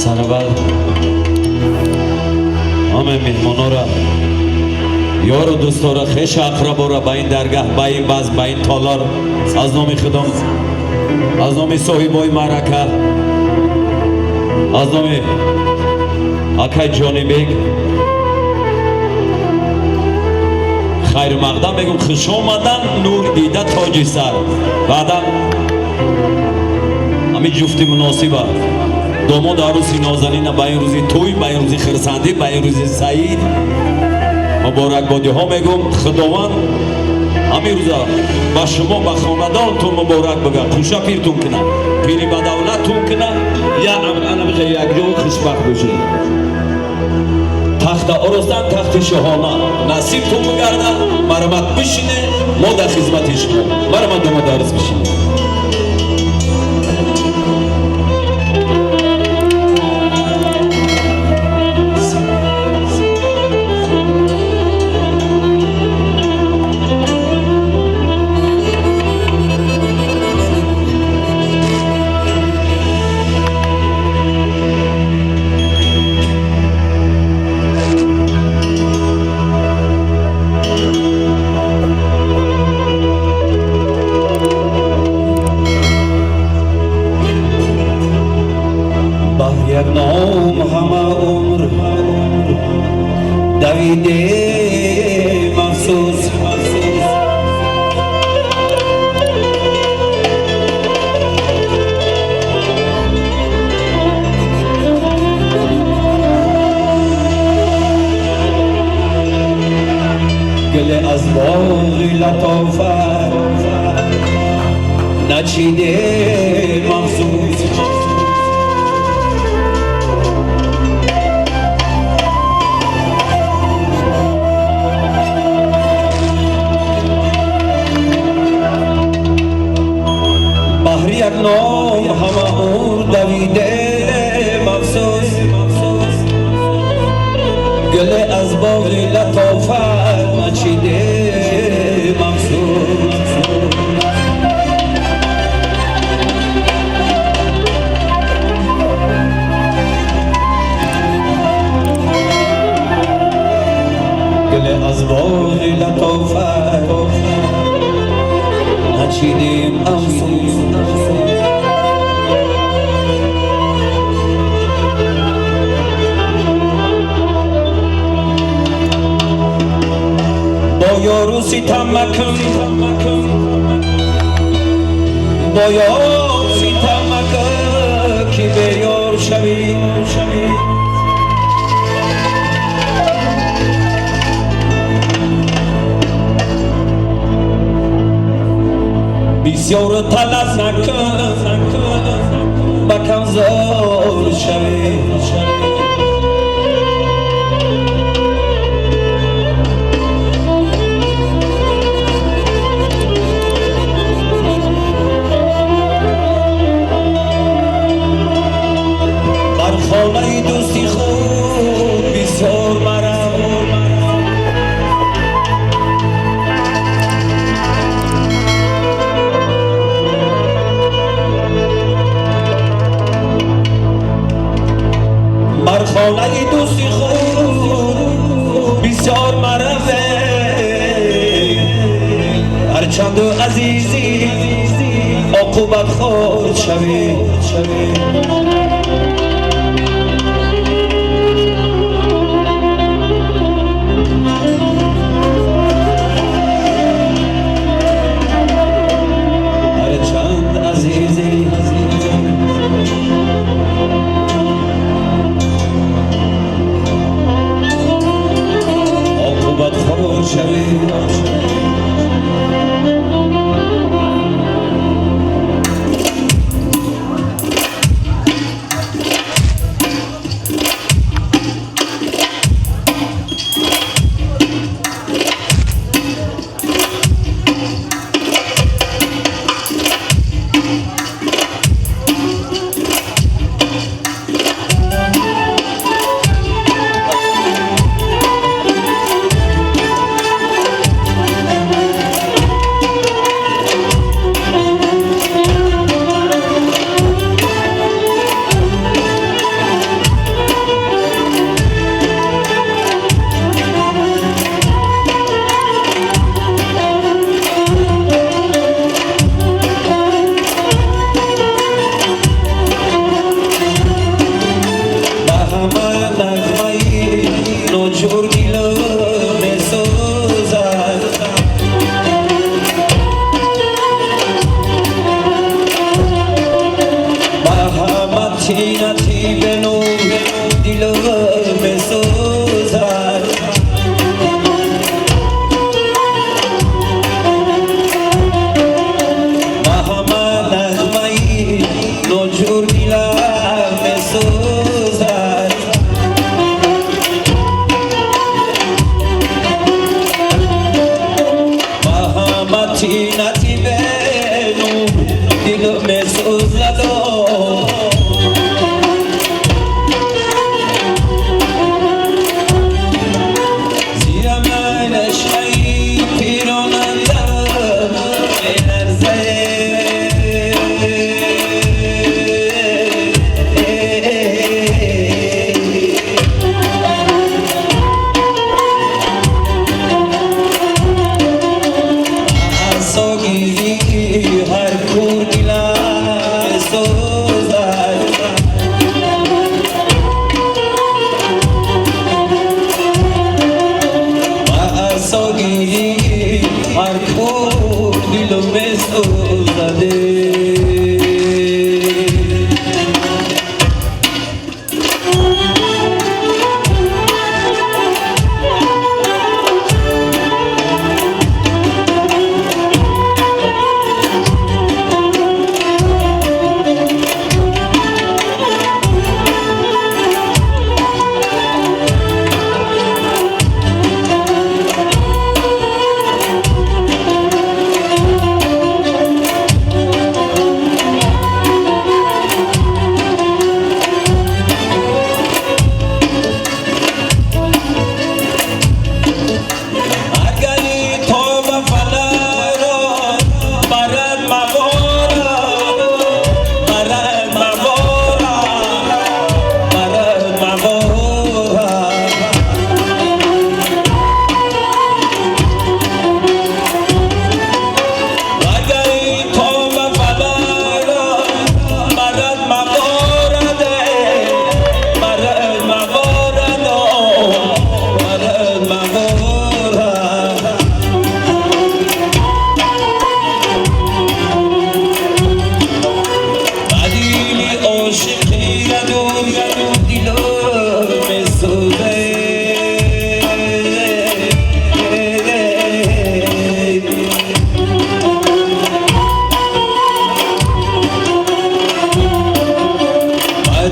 سرول همه مهمانا را یار و دوستا را خوش اقربا را به این درگاه به این بزم به این تالار از نام خودم از نام صاحبای معرکه از نام اکای جانی بیگ خیر مقدم بگم خوش آمدن نور دیده تاج سر بعدم همین جفتی مناسبه داماد عروسی نازنین به این روزی توی به این روزی خرسندی به این روزی سعید مبارکبادی ها میگم خداوند همین روزا با شما با خاندانتون مبارک بگه خوشا پیرتون کنه پیری به دولتتون کنه یا انا بجه یک جو خوشبخت باشید تخت آرستن تخت شاهانه نصیبتون بگرده مرمت بشینه ما در خدمت شما مرمت دو ما درس بشینه یک نام همه عمر دویده مخصوص گل از باغ لطافت نچیده مخصوص یک نام همه عمر دویده مخصوص گل از باغ لطافت مچیده مخصوص گل از باغ لطافت مچیده مخصوص یارو ستم مکن با یار ستم مکن که به یار شوی بسیار طلب نکن بکن زار شوی خانه دوستی خود بسیار مرم بر خانه دوستی خود بسیار مرم هرچند عزیزی عاقبت خود شوی گیری هر کو دلم سوزد عصا گیری هر کو دلم سوزده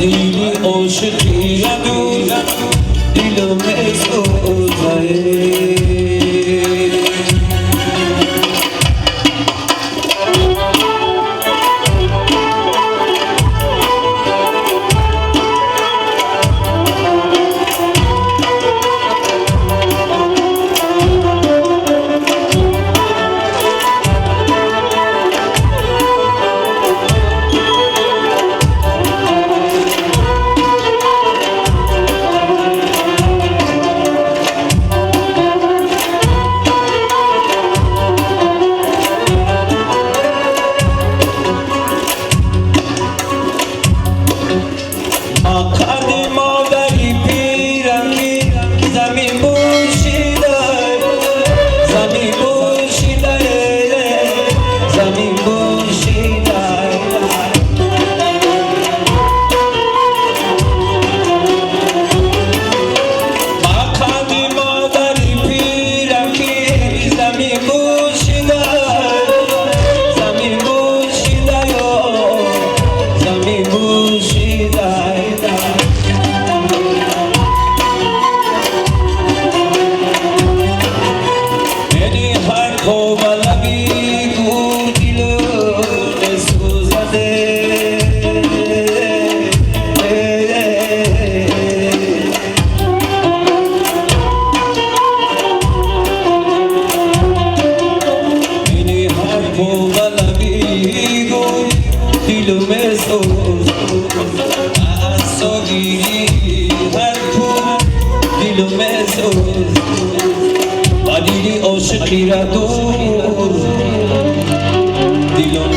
دلی عاشقی دلم سوزه عاشقی را دور دلم